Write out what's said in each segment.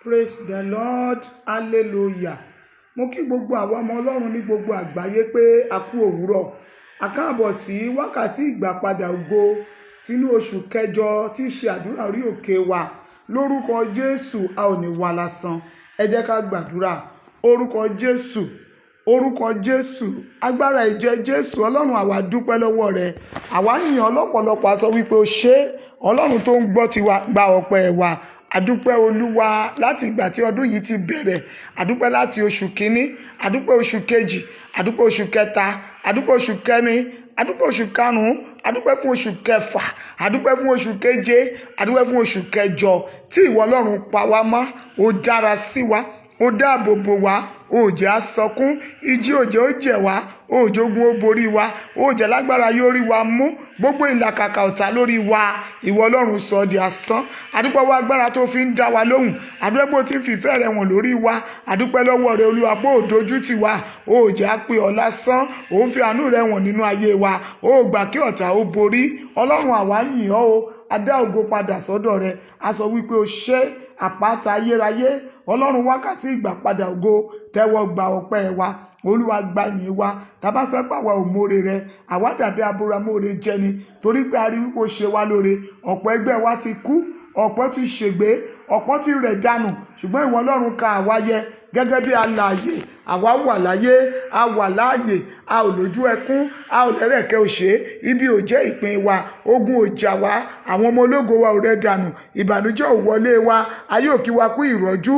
Praise the Lord, hallelujah. Mo kí gbogbo àwọn ọmọ Ọlọ́run ní gbogbo àgbáyé pé a kú òwúrọ̀. A káàbọ̀ sí wákàtí ìgbàpadà ògo tínú oṣù kẹjọ tí í ṣe àdúrà orí òkè wa. Lórúkọ Jésù a ò ní wá lásán. Ẹ jẹ́ ká gbàdúrà. Orúkọ Jésù, orúkọ Jésù, agbára ìjẹ Jésù, Ọlọ́run àwa dúpẹ́ lọ́wọ́ rẹ. Àwa yìn ọ́ lọ́pọ̀lọpọ̀, a sọ wípé o ṣé. Ọlọ́run tó ń gbọ́ tiwa gba ọpẹ́ wa. Àdúpẹ́ Olúwa láti ìgbà tí ọdún yìí ti bẹ̀rẹ̀. Àdúpẹ́ láti oṣù kìíní, àdúpẹ́ oṣù kejì, àdúpẹ́ oṣù kẹta, àdúpẹ́ oṣù kẹrin, àdúpẹ́ oṣù karùn-ún, àdúpẹ́ fún oṣù kẹfà, àdúpẹ́ fún oṣù keje, àdúpẹ́ fún oṣù kẹjọ tí ìwọ Ọlọ́run pa wá mọ́. Ó dára sí wa, ó dáàbò bò wá, ó jẹ́ á sọkún, ìjì òjò ó jẹ̀ wá, ó jogun ó borí wa, ó jẹ́ lágbára yóò rí wa mú. Gbogbo ìlàkàkà ọ̀tá lórí wa, ìwọ Ọlọ́run sọ di asán. Àdúpẹ́ wá agbára tó fi ń dá wa lóhùn. Àdúpẹ́ bó ti ń fìfẹ́ rẹ̀ wọ̀n lórí wa. Àdúpẹ́ lọ́wọ́ rẹ Olúwa pé ó dojú tì wá, ó jẹ́ á pé ọ lásán. Ó ń fi àánú rẹ̀ wọ̀n nínú ayé wa, ó gbà kí ọ̀tá ó borí. Ọlọ́run àwa yìn ọ́ o. A dá ògo padà sọ́dọ̀ rẹ. A sọ wípé o ṣé àpáta ayérayé. Ọlọ́run wákàtí ìgbàpadà ògo, tẹ́wọ́ gba ọpẹ́ wa. Olúwa gba ìyìn wa. Tàbá sọ pé àwa ò mórè rẹ, àwa dàbí abúramóore jẹni, torí pé a rí wípé ó ṣe wá lóore. Ọ̀pọ̀ ẹgbẹ́ wa ti kú, ọ̀pọ̀ ti ṣègbé, ọ̀pọ̀ ti rẹ̀ dànù, ṣùgbọ́n ìwọ Ọlọ́run ka àwa yẹ gẹ́gẹ́ bí alààyè. Àwa wà láyé, a wà láàyè, a ò lójú ẹkún, a ò lẹ́rẹ̀kẹ́ òṣè, ibi ò jẹ́ ìpín wa, ogun ò jà wá, àwọn ọmọ ológo wa ò rẹ̀ dànù, ìbànújẹ́ ò wọlé wa, ayé ò kí wa kú ìrọ́jú.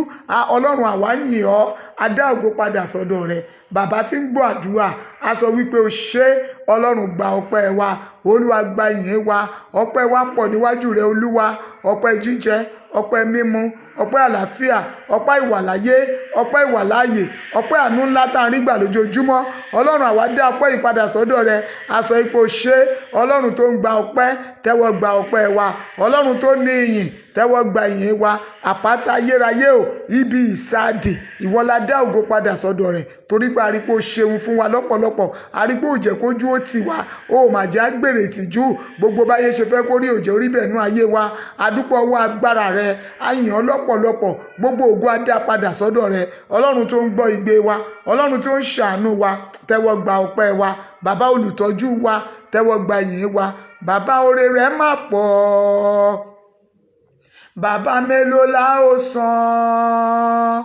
Ọlọ́run àwa yìn ọ́, a dá ògo padà sọ́dọ̀ rẹ. Bàbá tí ń gbọ́ àdúrà, a sọ wípé o ṣé. Ọlọ́run gba ọpẹ́ wa, Olúwa gba ìyìn wa. Ọpẹ́ wa pọ̀ níwájú rẹ Olúwa. Ọpẹ́ jíjẹ, ọpẹ́ mímu, ọpẹ́ àlàáfíà, ọpẹ́ ìwàláyé, ọpẹ́ ìwàláàyè, ọpẹ́ àánú ńlá tá à ń rí gbà lójoojúmọ́. Ọlọ́run àwa dá ọpẹ́ yìí padà sọ́dọ̀ rẹ. A sọ ipò ṣé. Ọlọ́run tó ń gba ọpẹ́, tẹ́wọ́ gba ọpẹ́ wa. Ọlọ́run tó ní ìyìn, tẹ́wọ́ gba ìyìn wa. Àpáta ayérayé o, ibi ìsáàdì, ìwọ la dá ògo padà sọ́dọ̀ rẹ, torí pé a rí pé o ṣeun fún wa lọ́pọ̀lọpọ̀. A rí pé ó jẹ́ kójú ó tì wá, ó mà jẹ́ àgbèrè ìtìjú. Gbogbo báyé ṣe fẹ́ kó rí òjò orí bẹ̀ nú ayé wa. Adúpẹ́ ọwọ́ agbára rẹ, a yìn ọ́ lọ́pọ̀lọpọ̀. Gbogbo ògo a dá padà sọ́dọ̀ rẹ. Ọlọ́run tó ń gbọ́ igbe wa, Ọlọ́run tó ń ṣàánú wa, tẹ́wọ́ gba ọpẹ́ wa. Bàbá olùtọ́jú wa, tẹ́wọ́ gba ìyìn wa. Bàbá oore rẹ̀ má pọ̀, bàbá mélòó la ó san?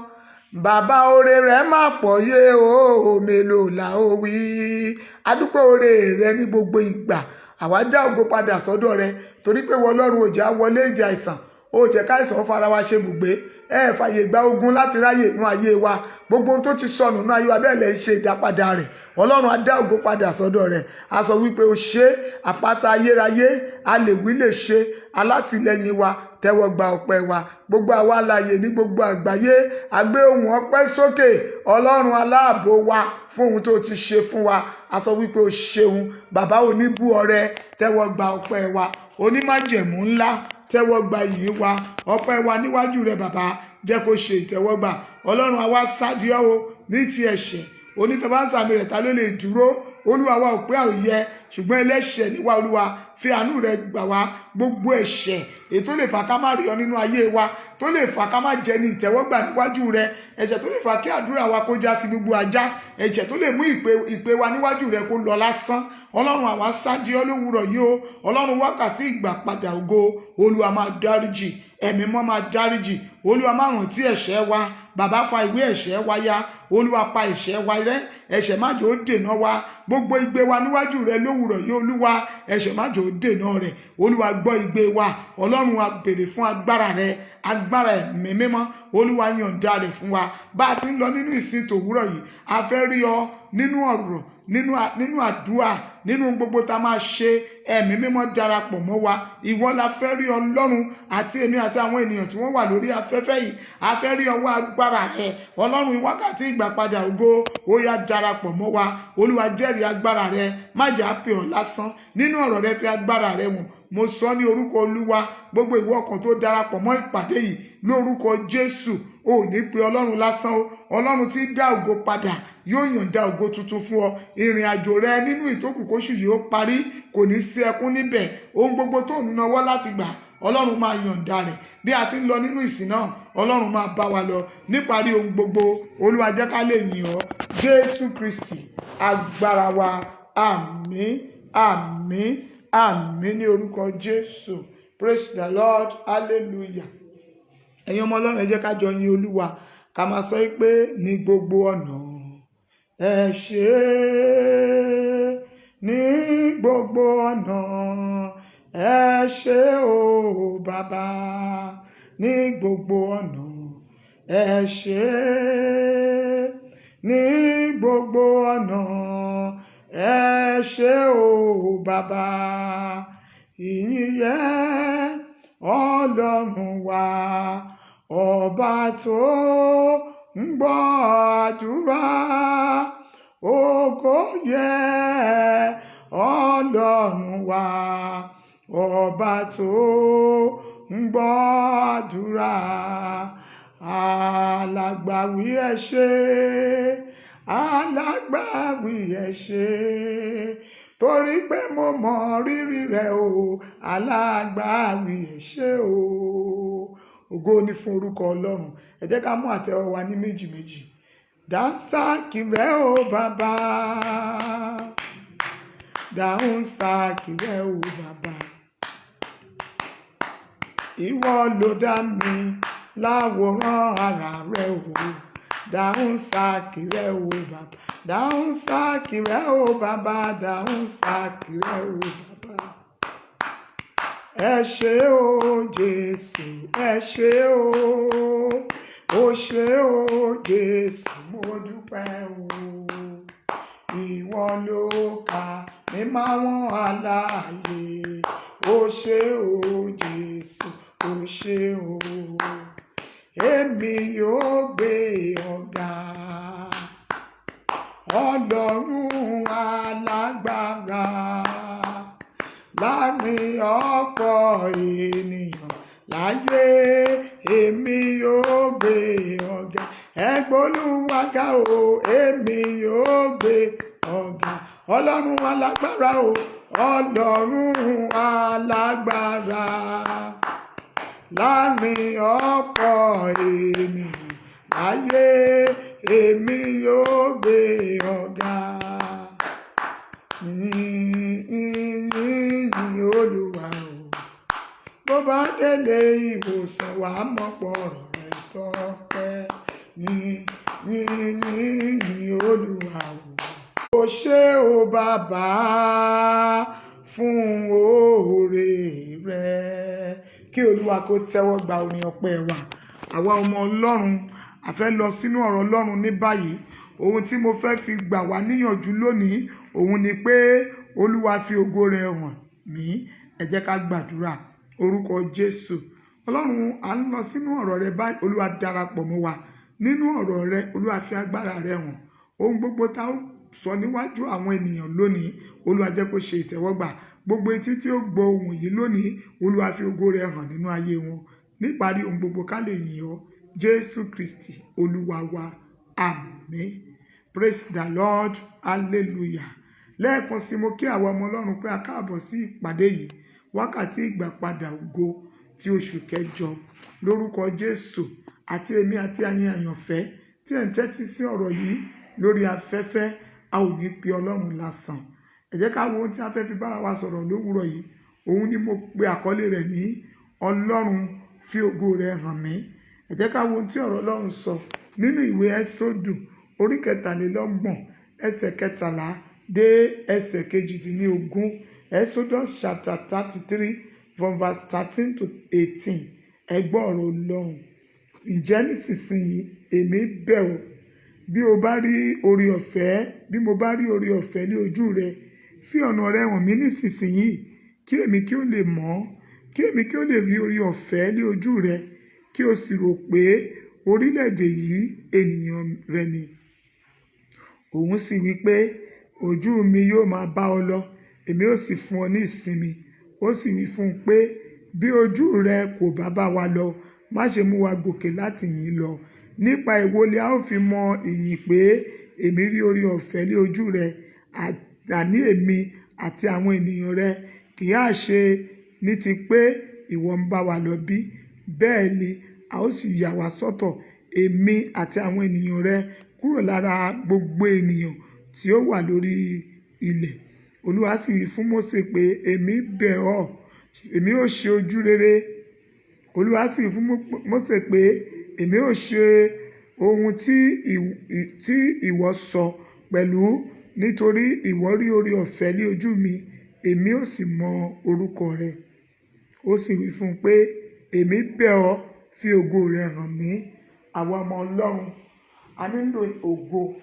Bàbá oore rẹ̀ má pọ̀ yé o, mélòó la ó wí? Adúpẹ́ oore rẹ ní gbogbo ìgbà. Àwa dá ògo padà sọ́dọ̀ rẹ, torí pé ìwọ Ọlọ́run ò jẹ́ á wọlé ìjì àìsàn, ó jẹ́ káìsàn fara wa ṣe bùgbé. Ẹ fàyè gba ogun láti ráyè nú ayé wa. Gbogbo ohun tó ti sọnù nú ayé wa bẹ́ẹ̀ lẹ ṣe ìdápadà rẹ̀. Ọlọ́run a dá ògo padà sọ́dọ̀ rẹ̀. A sọ wípé o ṣé àpáta ayérayé, a lè wí lè ṣe, alátìlẹ́yìn wa, tẹ́wọ́ gba ọpẹ́ wa. Gbogbo àwa alààyè ní gbogbo àgbáyé, a gbé ohùn ọpẹ́ sókè. Ọlọ́run aláàbò wa, fún ohun tó ti ṣe fún wa. A sọ wípé o ṣeun. Bàbá oníbú ọrẹ, tẹ́wọ́ gba ọpẹ́ wa. Onímájẹ̀mú ńlá, tẹ́wọ́ gba ìyìn wa. Ọpẹ́ wa níwájú rẹ bàbá, jẹ́ kó ṣe ìtẹ́wọ́gbà. Ọlọ́run àwa sáàdì ọ́ o ní ti ẹ̀ṣẹ̀. Onítọ̀bá ń sàmì rẹ̀ ta ló lè dúró? Olúwa wa ò pé àòyẹ, ṣùgbọ́n ẹlẹ́ṣẹ̀ níwá Olúwa, fi àánú rẹ gbà wá. Gbogbo ẹ̀ṣẹ̀ èyí tó lè fà ká má rí ọ nínú ayé wa, tó lè fà ká má jẹ ní ìtẹ́wọ́gbà níwájú rẹ, ẹ̀ṣẹ̀ tó lè fà kí àdúrà wa kó já sí gbogbo ajá, ẹ̀ṣẹ̀ tó lè mú ìpè wa níwájú rẹ kó lọ lásán. Ọlọ́run àwa sáàdì ọ́ lówùúrọ̀ yìí o. Ọlọ́run wákàtí ìgbàpadà ògo, Olúwa máa dáríjì, ẹ̀mí mọ́ máa dáríjì. Olúwa má rántí ẹ̀ṣẹ̀ wa. Bàbá fa ìwé ẹ̀ṣẹ̀ wa ya. Olúwa pa ẹ̀ṣẹ̀ wa rẹ́. Ẹ̀ṣẹ̀ má jẹ́ ó dènà wa. Gbogbo igbe wa níwájú rẹ lówùúrọ̀ yìí Olúwa, ẹ̀ṣẹ̀ má jẹ́ ó dènà rẹ̀. Olúwa gbọ́ igbe wa. Ọlọ́run a béèrè fún agbára rẹ, agbára ẹ̀mí mímọ́. Olúwa yọ̀ǹda rẹ̀ fún wa. Bá a ti ń lọ nínú ìsìn tòwúrọ̀ yìí, a fẹ́ rí ọ nínú ọ̀rọ̀, nínú àdúrà, nínú gbogbo tá a máa ṣe. Ẹ̀mí mímọ́ darapọ̀ mọ́ wa. Ìwọ la fẹ́ rí Ọlọ́run, àti èmi àti àwọn ènìyàn tí wọ́n wà lórí afẹ́fẹ́ yìí. A fẹ́ rí ọwọ́ agbára rẹ. Ọlọ́run wákàtí ìgbàpadà ògo, ó yá darapọ̀ mọ́ wa. Olúwa jẹ́rìí agbára rẹ. Má jẹ́ á pè ọ́ lásán. Nínú ọ̀rọ̀ rẹ fi agbára rẹ wọ̀n. Mo sọ ní orúkọ Olúwa, gbogbo ìwọ ọkàn tó darapọ̀ mọ́ ìpàdé yìí lórúkọ Jésù, ò ní pe Ọlọ́run lásán o. Ọlọ́run tí dá ògo padà yóò yọ̀ǹda ògo tuntun fún ọ. Ìrìn àjò rẹ nínú ìtókù kóṣù yìí ó parí, kò ní sí ẹkún níbẹ̀. Ohun gbogbo tó ń náwó láti gbà, Ọlọ́run máa yọ̀ǹda rẹ̀. Bí a ti ń lọ nínú ìsìn náà, Ọlọ́run máa bá wa lọ. Níparí ohun gbogbo, Olúwa jẹ́ ká lè yìn ọ́. Jésù Kristi agbára wa. Àmín, àmín, àmín ní orúkọ Jésù. Praise the Lord. Hallelujah. Ẹ̀yin ọmọ Ọlọ́run, ẹ jẹ́ ká jọ yin Olúwa. Ká máa sọ pé ní gbogbo ọ̀nà ẹ ṣé, ní gbogbo ọ̀nà ẹ ṣé o bàbá, ní gbogbo ọ̀nà ẹ ṣé, ní gbogbo ọ̀nà ẹ ṣé o bàbá. Ìyìn yẹ Ọlọ́run wa, ọba tó ń gbọ́ àdúrà. Ògo yẹ Ọlọ́run wa, ọba tó ń gbọ́ àdúrà. Alágbàwí ẹ ṣé, alágbàwí ẹ ṣé, torí pé mo mọ rírì rẹ o. Alágbàwí ẹ ṣé o. Ògo ni fún orúkọ Ọlọ́run. Ẹ jẹ́ ká mú àtẹ́wọ́ wa ní méjì méjì. Dánsákì rẹ o bàbá, dánsákì rẹ o bàbá. Ìwọ ló dá mi láwòrán ara rẹ o. Dánsákì rẹ o bàbá, dánsákì rẹ o bàbá, dánsákì rẹ o bàbá. Ẹ ṣé o Jésù, ẹ ṣé o ṣé o Jésù, mo dúpẹ́ o. Ìwọ ló kà mí máwọn aláàyè. O ṣé o Jésù, o ṣé o. Èmi yóò gbé ọ̀gá, Ọlọ́run alágbára. Láàrin ọ̀pọ̀ ènìyàn láyé, èmi yóò gbé ọ̀gá. Ẹ gbólúwa ga o, èmi yóò gbé ọ̀gá. Ọlọ́run alágbára o, Ọlọ́run alágbára. Láàrin ọ̀pọ̀ ènìyàn láyé, èmi yóò gbé ọ̀gá. Yìn Olúwa o. Bó bá délé ìwòsàn, wà á mọ̀ pọ̀rọ̀ rẹ̀ tọ́pẹ́. Yìn Olúwa o. O ṣé o bàbá fún oore rẹ̀. Kí Olúwa kó tẹ́wọ́ gba orin ọpẹ́ wa. Àwa ọmọ Ọlọ́run, a fẹ́ lọ sínú ọ̀rọ̀ Ọlọ́run ní báyìí. Ohun tí mo fẹ́ fi gbà wá níyànjú lónìí, òun ni pé Olúwa fi ògo rẹ̀ hàn mí. Ẹ jẹ́ ká gbàdúrà. Orúkọ Jésù. Ọlọ́run, à ń lọ sínú ọ̀rọ̀ rẹ báyìí. Olúwa darapọ̀ mọ́ wa nínú ọ̀rọ̀ rẹ. Olúwa fi agbára rẹ hàn. Ohun gbogbo tá ó sọ níwájú àwọn ènìyàn lónìí, Olúwa jẹ́ kó ṣe ìtẹ́wọ́gbà. Gbogbo etí tí ó gbọ́ ohùn yìí lónìí, Olúwa fi ògo rẹ hàn nínú ayé wọn. Níparí ohun gbogbo, ká lè yìn ọ́. Jésù Kristi Olúwa wa. Àmín. Praise the Lord. Hallelujah. Lẹ́ẹ̀kan sí, mo kí àwọn ọmọ Ọlọ́run pé a káàbọ̀ sí ìpàdé yìí, wákàtí ìgbàpadà ògo ti oṣù kẹjọ. Lórúkọ Jésù, àti èmi àti ayé àyànfẹ́ tí ẹ̀ ń tẹ́tí sí ọ̀rọ̀ yìí lórí afẹ́fẹ́, a ò ní pe Ọlọ́run lásán. Ẹ jẹ́ ká wo ohun tí a fẹ́ fi bára wa sọ̀rọ̀ lówùúrọ̀ yìí. Òun ni mo pe àkọlé rẹ̀ ní Ọlọ́run fi ògo rẹ̀ hàn mí. Ẹ jẹ́ ká wo ohun tí ọ̀rọ̀ Ọlọ́run sọ nínú ìwé Ẹ́sódù orí 23 ẹsẹ̀ 13 dé ẹsẹ̀ 18. Exodus chapter 33 from verse 13 to 18. Ẹ gbọ́ ọ̀rọ̀ Ọlọ́run. Ǹjẹ́ nísinsìnyí èmi bẹ̀ ọ́, bí mo bá rí oore ọ̀fẹ́ ní ojú rẹ, fi ọ̀nà rẹ hàn mí nísinsìnyí, kí èmi kí ó lè mọ̀ ọ́, kí èmi kí ó lè rí oore ọ̀fẹ́ ní ojú rẹ, kí o sì rò pé orílẹ̀-èdè yìí ènìyàn rẹ ni. Òun sì wí pé, ojú mi yóò máa bá ọ lọ, èmi ó sì fún ọ ní ìsinmi. Ó sì wí fún un pé, bí ojú rẹ kò bá bá wa lọ, má ṣe mú wa gòkè láti yìn lọ. Nípa èwo ni a ó fi mọ ìyìn pé èmi rí oore ọ̀fẹ́ ní ojú rẹ, àní èmi àti àwọn ènìyàn rẹ, kì í ṣe ní ti pé ìwọ ń bá wa lọ bí? Bẹ́ẹ̀ ni a ó sì yà wá sọ́tọ̀, èmi àti àwọn ènìyàn rẹ, kúrò lára gbogbo ènìyàn tí ó wà lórí ilẹ̀. Olúwa sì wí fún Mósè pé, èmi bẹ̀ ọ́, èmi ó ṣe ojú rere. Olúwa sì wí fún Mósè pé, èmi ó ṣe ohun tí ìwọ sọ pẹ̀lú, nítorí ìwọ rí oore ọ̀fẹ́ ní ojú mi, èmi ó sì mọ orúkọ rẹ. Ó sì wí fún un pé, èmi bẹ̀ ọ́, fi ògo rẹ hàn mí. Àwa ọmọ Ọlọ́run, a nílò ògo.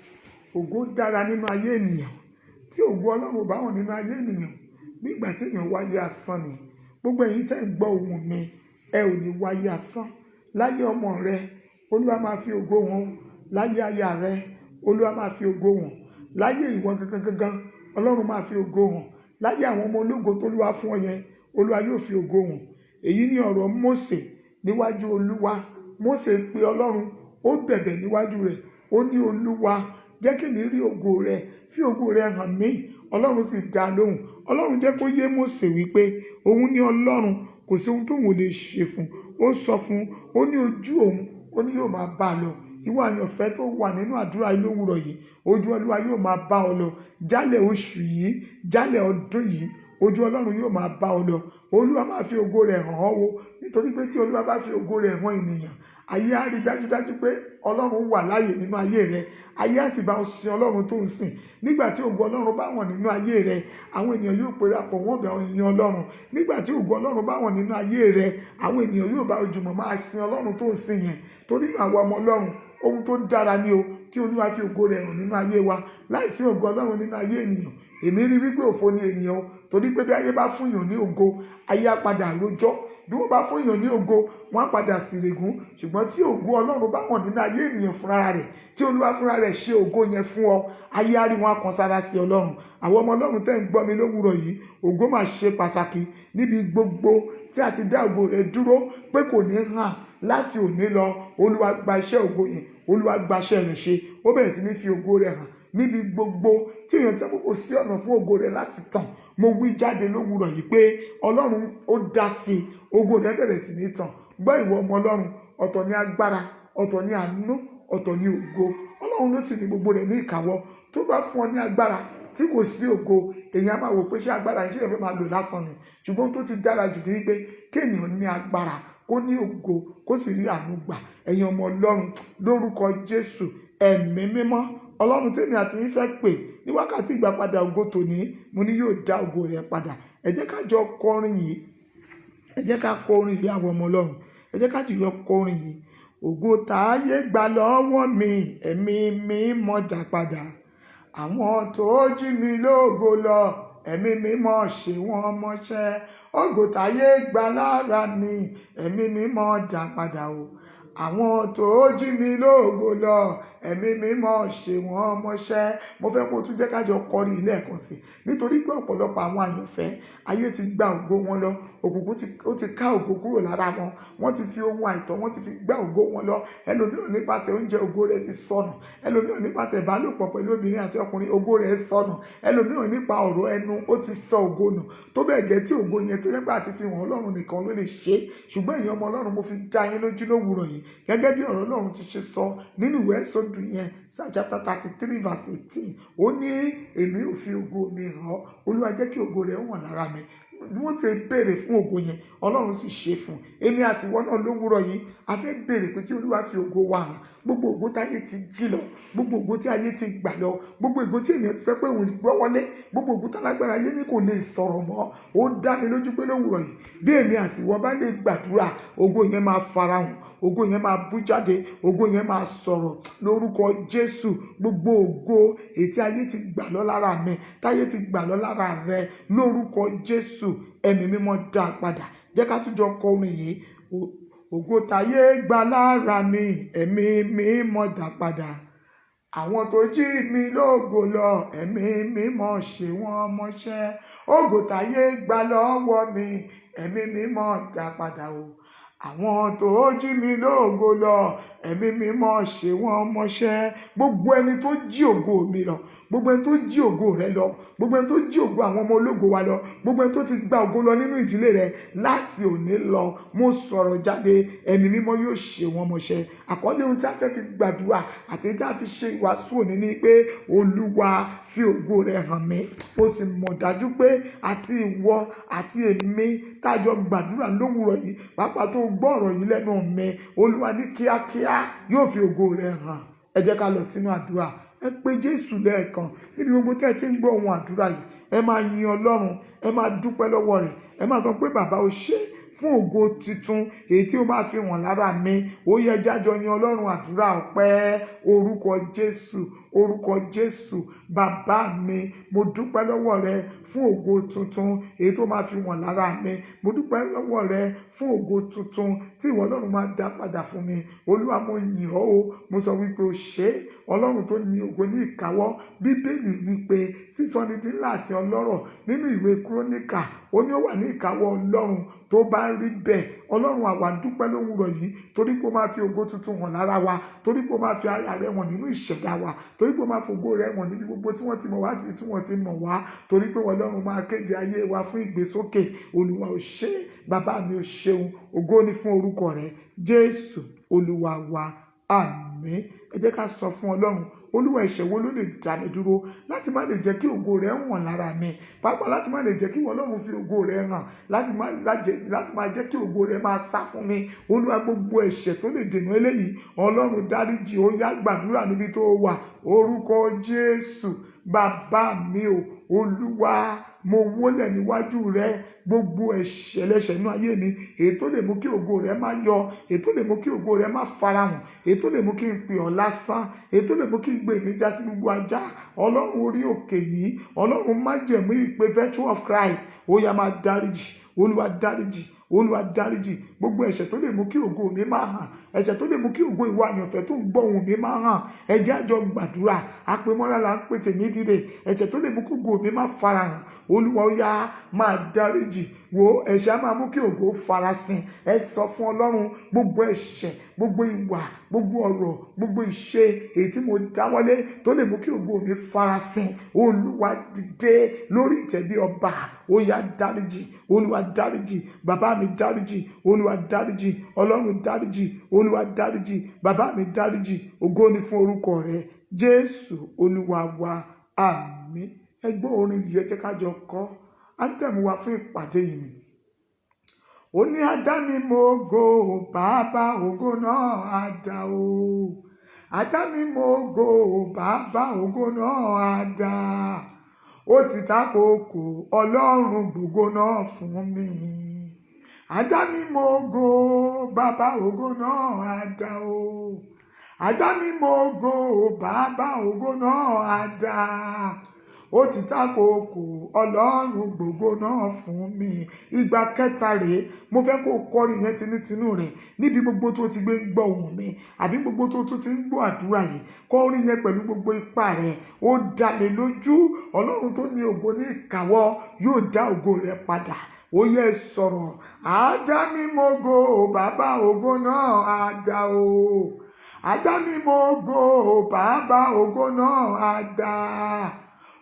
Ògo dára nínú ayé ènìyàn. Tí ògo Ọlọ́run bá hàn nínú ayé ènìyàn, nígbà tí èèyàn wáyé asán ni. Gbogbo ẹ̀yin tẹ́ ń gbọ́ ohùn mi, ẹ ò ní wáyé asán. Láyé ọmọ rẹ, Olúwa máa fi ògo hàn. Láyé aya rẹ, Olúwa máa fi ògo hàn. Láyé ìwọ gangan, Ọlọ́run máa fi ògo hàn. Láyé àwọn ọmọ ológo tó Olúwa fún ọ yẹn, Olúwa yóò fi ògo hàn. Èyí ni ọ̀rọ̀ Mósè níwájú Olúwa. Mósè pe Ọlọ́run, ó bẹ̀bẹ̀ níwájú rẹ̀, ó ní, Olúwa, jẹ́ kí mi rí ògo rẹ, fi ògo rẹ hàn mí. Ọlọ́run sì dá lóhùn. Ọlọ́run jẹ́ kó yé Mósè wípé òun ni Ọlọ́run, kò sí ohun tóun ò lè ṣe fún. Ó sọ fún, ó ní ojú òun, ó ní yóò máa bá a lọ. Ìwọ àyànfẹ́ tó wà nínú àdúrà ilé òwúrọ̀ yìí, ojú Olúwa yóò máa bá ọ lọ. Jálẹ̀ oṣù yìí, jálẹ̀ ọdún yìí, ojú Ọlọ́run yóò máa bá ọ lọ. Olúwa máa fi ògo rẹ̀ hàn ọ́ wo, nítorí pé tí Olúwa bá fi ògo rẹ̀ hàn ènìyàn, ayé á rí dájúdájú pé Ọlọ́run wà láàyè nínú ayé rẹ. Ayé á sì bá ọ sin Ọlọ́run tó ń sìn. Nígbà tí ògo Ọlọ́run bá hàn nínú ayé rẹ, àwọn ènìyàn yóò parapọ̀, wọ́n bá ọ yin Ọlọ́run. Nígbà tí ògo Ọlọ́run bá hàn nínú ayé rẹ, àwọn ènìyàn yóò bá ọ jùmọ̀ máa sin Ọlọ́run tó ń sìn yẹn. Torí àwọn ọmọ Ọlọ́run, ohun tó dára ni o, kí Olúwa fi ògo rẹ̀ hàn nínú ayé wa. Láìsí ògo Ọlọ́run nínú ayé ènìyàn, èmi rí wípé òfo ni ènìyàn o. Torí pé bí ayé bá fún èèyàn ní ògo, ayé á padà rojọ́. Bí wọ́n bá fún èèyàn ní ògo, wọ́n á padà sìrègùn. Ṣùgbọ́n tí ògo Ọlọ́run bá hàn nínú ayé ènìyàn fúnra rẹ̀, tí Olúwa fúnra rẹ̀ ṣe ògo yẹn fún ọ, ayé á rí wọn, á kan sára sí Ọlọ́run. Àwọn ọmọ Ọlọ́run tẹ́ ń gbọ́ mi lówùúrọ̀ yìí, ògo máa ṣe pàtàkì níbi gbogbo tí a ti dá ògo rẹ̀ dúró pé kò ní hàn. Láti òní lọ, Olúwa gba iṣẹ́ ògo yẹn, Olúwa gba iṣẹ́ rẹ̀ ṣe. Ó bẹ̀rẹ̀ sí ní fi ògo rẹ̀ hàn níbi gbogbo tí èèyàn ti kò sí ọ̀nà fún ògo rẹ̀ láti tàn. Mo wí jáde lówùúrọ̀ yìí pé Ọlọ́run ó dá sí i, ògo rẹ̀ bẹ̀rẹ̀ sí ní tàn. Gbọ́ ìwọ ọmọ Ọlọ́run, ọ̀tọ̀ ni agbára, ọ̀tọ̀ ni àánú, ọ̀tọ̀ ni ògo. Ọlọ́run ló sì ní gbogbo rẹ̀ ní ìkáwọ́. Tó bá fún ọ ní agbára tí kò sí ògo, èèyàn máa wò pé ṣé agbára yìí ṣe fẹ́ máa lò lásán ni. Ṣùgbọ́n tó ti dára jù ní wípé kéèyàn ní agbára, kó ní ògo, kó sì rí àánú gbà. Ẹ̀yin ọmọ Ọlọ́run, lórúkọ Jésù, ẹ̀mí mímọ́, Ọlọ́run tèmi àti yín fẹ́ pè ní wákàtí ìgbàpadà ògo tòní, mo ní yóò dá ògo rẹ̀ padà. Ẹ jẹ́ ká jọ kọrin yìí. Ẹ jẹ́ ká kọ orin yìí, àwọn ọmọ Ọlọ́run. Ẹ jẹ́ ká jùlọ kọ orin yìí. Ògo táyé gbà lọ́wọ́ mi, ẹ̀mí mímọ́ dá padà. Àwọn tó jí mi lógo lọ, ẹ̀mí mímọ́ ṣe wọ́n mọ́ṣẹ́. Ògo táyé gbà lára mi, ẹ̀mí mímọ́ dá padà o. Àwọn tó jí mi lógo lọ, ẹ̀mí mímọ́ ṣe wọ́n mọ́ṣẹ́. Mo fẹ́ kó tún jẹ́ ká jọ kọrin ilé ẹ̀kan sí, nítorí pé ọ̀pọ̀lọpọ̀ àwọn àyànfẹ́, ayé ti gba ògo wọn lọ. Òkùnkùn ó ti ká ògo kúrò lára wọn. Wọ́n ti fi ohun àìtọ́, wọ́n ti fi gbá ògo wọn lọ. Ẹlòmíràn nípasẹ̀ oúnjẹ, ògo rẹ̀ ti sọnù. Ẹlòmíràn nípasẹ̀ ìbálòpọ̀ pẹ̀lú obìnrin àti ọkùnrin, ògo rẹ̀ sọnù. Ẹlòmíràn nípa ọ̀rọ̀ ẹnu, ó ti sọ ògo nù. Tó bẹ́ẹ̀ gẹ́ tí ògo yẹn tó yẹ pé àti fi hàn Ọlọ́run nìkan ló lè ṣe. Ṣùgbọ́n ẹ̀yin ọmọ Ọlọ́run, mo fi dá yín lójú lówùúrọ̀ yìí, gẹ́gẹ́ bí ọ̀rọ̀ Ọlọ́run ti ṣe sọ nínú ìwé Ẹ́sọ́dù yẹn, chapter 33 verse 18. Ó ní, èmi ò fi ògo mi hàn ọ́. Olúwa jẹ́ kí ògo rẹ̀ hàn lára mi. Bí wọ́n ṣe béèrè fún ògo yẹn, Ọlọ́run sì ṣe fún un. Èmi àti ìwọ náà lówùúrọ̀ yìí, a fẹ́ béèrè pé kí Olúwa fi ògo wa hàn. Gbogbo ògo tí ayé ti jí lọ, gbogbo ògo tí ayé ti gbà lọ, gbogbo ògo tí ènìyàn ti sọ pé òun gbọ́ wọlé, gbogbo ògo tí alágbára ayé ní kò lè sọ̀rọ̀ mọ́. Ó dá mi lójú pé lówùúrọ̀ yìí, bí èmi àti ìwọ bá lè gbàdúrà, ògo yẹn máa farahàn, ògo yẹn máa bú jáde, ògo yẹn máa sọ̀rọ̀ lórúkọ Jésù. Gbogbo ògo èyí tí ayé ti gbà lọ lára mi, táyé ti gbà lọ lára rẹ, lórúkọ Jésù, ẹ̀mí mímọ́ dá padà. Jẹ́ ká tún jọ kọ orin yìí. Ògo táyé gbà lára mi, ẹ̀mí mímọ́ dá padà. Àwọn tó jí mi lógo lọ, ẹ̀mí mímọ́ ṣe wọ́n mọ́ṣẹ́. Ògo táyé gbà lọ́wọ́ mi, ẹ̀mí mímọ́ dá padà o. Àwọn tó jí mi lógo lọ, ẹ̀mí mímọ́ ṣe wọ́n mọṣẹ́. Gbogbo ẹni tó jí ògo mi lọ, gbogbo ẹni tó jí ògo rẹ lọ, gbogbo ẹni tó jí ògo àwọn ọmọ ológo wa lọ, gbogbo ẹni tó ti gba ògo lọ nínú ìdílé rẹ, láti òní lọ mo sọ̀rọ̀ jáde, ẹ̀mí mímọ́ yóò ṣe wọ́n mọṣẹ́. Àkọ́lé ohun tí a fẹ́ fi gbàdúrà àti tí a fi ṣe ìwàásù òní ni pé Olúwa fi ògo rẹ hàn mí. Mo sì mọ̀ dájú pé àti ìwọ àti èmi tájọ gbàdúrà lówùrọ̀ yìí, pàápàá tó gbọ́ ọ̀rọ̀ yìí lẹ́nu mi, Olúwa ní kíákíá yóò fi ògo rẹ hàn. Ẹ jẹ́ ká lọ sínú àdúrà. Ẹ pe Jésù lẹ́ẹ̀kan níbi gbogbo tẹ́ ẹ ti ń gbọ́ ohun àdúrà yìí. Ẹ máa yin Ọlọ́run, ẹ máa dúpẹ́ lọ́wọ́ rẹ̀, ẹ máa sọ pé bàbá o ṣé fún ògo titun èyí tí ó máa fi hàn lára mi. Ó yẹ jájọ yin Ọlọ́run. Àdúrà ọpẹ́, orúkọ Jésù, orúkọ Jésù. Bàbá mi, mo dúpẹ́ lọ́wọ́ rẹ fún ògo tuntun èyí tó máa fi hàn lára mi. Mo dúpẹ́ lọ́wọ́ rẹ fún ògo tuntun tí ìwọ Ọlọ́run máa dá padà fún mi. Olúwa, mo yìn ọ́ o. Mo sọ wípé o ṣé, Ọlọ́run tó ní ògo ní ìkáwọ́. Bíbélì wípé sísọni di ńlá àti ọlọ́rọ̀ nínú ìwé Kíróníkà, ó ní ó wà ní ìkáwọ́ Ọlọ́run. Tó bá rí bẹ́ẹ̀, Ọlọ́run àwa dúpẹ́ lówùrọ̀ yìí torí pé ó máa fi ògo tuntun hàn lára wa, torí pé ó máa fi ara rẹ̀ hàn nínú ìṣẹ̀dá wa, torí pé ó máa fi ògo rẹ̀ hàn níbi gbogbo tí wọ́n ti mọ̀ wá àti tí wọ́n ti mọ̀ wá, torí pé Ọlọ́run máa kéde ayé wa fún ìgbésókè. Olúwa o ṣé, bàbá mi o ṣeun. Ògo ni fún orúkọ rẹ, Jésù Olúwa wa. Àmín. Ẹ jẹ́ ká sọ fún Ọlọ́run, Olúwa, ẹ̀ṣẹ̀ wo ló lè dá mi dúró láti má lè jẹ́ kí ògo rẹ̀ hàn lára mi, pàápàá láti má lè jẹ́ kí Ọlọ́run fi ògo rẹ̀ hàn, láti má jẹ́ kí ògo rẹ̀ máa sá fún mi. Olúwa, gbogbo ẹ̀ṣẹ̀ tó lè dènà eléyìí, Ọlọ́run dáríjì. Ó yá gbàdúrà níbi tó wà. Orúkọ Jésù. Bàbá mi o, Olúwa, mo wólẹ̀ níwájú rẹ. Gbogbo ẹ̀ṣẹ̀ inú ayé mi, èyí tó lè mú kí ògo rẹ má yọ, èyí tó lè mú kí ògo rẹ má farahàn, èyí tó lè mú kí n pè ọ́ lásán, èyí tó lè mú kí ìgbé mi já sí gbogbo ajá. Ọlọ́run orí òkè yìí, Ọlọ́run májẹ̀mú ìpè Virtue of Christ, ó yá máa dáríjì. Olúwa dáríjì, Olúwa dáríjì gbogbo ẹ̀ṣẹ̀ tó lè mú kí ògo mi máa hàn, ẹ̀ṣẹ̀ tó lè mú kí ògo ìwà àyànfẹ́ tó ń gbọ́ ohùn mi máa hàn. Ẹ jẹ́ a jọ gbàdúrà. Àpèmọ́ra là ń pè tèmi dìde. Ẹ̀ṣẹ̀ tó lè mú kí ògo mi máa farahàn, Olúwa ó yá máa dáríjì. Wo ẹ̀ṣẹ̀ á máa mú kí ògo farasin. Ẹ sọ fún Ọlọ́run gbogbo ẹ̀ṣẹ̀, gbogbo ìwà, gbogbo ọ̀rọ̀, gbogbo ìṣe èyí tí mo dáwọ́lé tó lè mú kí ògo mi farasin. Olúwa dìde lórí ìtẹ́ bí ọba. Ó yá dáríjì. Olúwa dáríjì. Bàbá mi dáríjì. Olúwa dáríjì. Ọlọ́run dáríjì. Olúwa dáríjì. Bàbá mi dáríjì. Ògo ni fún orúkọ rẹ, Jésù Olúwa wa. Àmín. Ẹ gbọ́ orin yìí, ẹ jẹ́ ká jọ kọ. Anthem wa fún ìpàdé yìí ni. Ó ní àdáni mògo, bàbá ògo náà àdá o. Àdáni mògo, bàbá ògo náà àdá. Ó ti tákòkò, Ọlọ́run gbogbo náà fún mi. Àdáni mògo, bàbá ògo náà àdá o. Àdáni mògo, bàbá ògo náà àdá. Ó ti tákòkò, Ọlọ́run gbogbo náà fún mi. Ìgbà kẹta rèé, mo fẹ́ kó kọrin yẹn tinútinú rẹ̀ níbi gbogbo tó ti gbé ń gbọ́ ohùn mi, àbí gbogbo tó ti ń gbọ́ àdúrà yìí. Kọrin yẹn pẹ̀lú gbogbo ipá rẹ̀. Ó dá mi lójú, Ọlọ́run tó ní ògo ní ìkáwọ́ yóò dá ògo rẹ̀ padà. Ó yẹ sọ̀rọ̀. Àdáni mògo, bàbá ògo náà àdá o. Àdáni mògo, bàbá ògo náà àdá.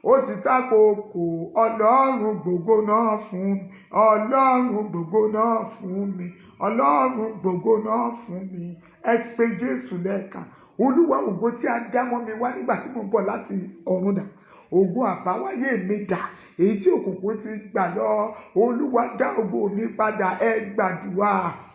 Ó ti tákòkò, Ọlọ́run gbogbo náà fún mi. Ọlọ́run gbogbo náà fún mi. Ọlọ́run gbogbo náà fún mi. Ẹ pe Jésù lẹ́ẹ̀kan. Olúwa, ògo tí a dá mọ́ mi wá nígbà tí mo ń bọ̀ láti ọ̀run dà? Ògo àbáwáyé mi dà? Èyí tí òkùnkùn ti gbà lọ. Olúwa, dá ògo mi padà. Ẹ gbàdúrà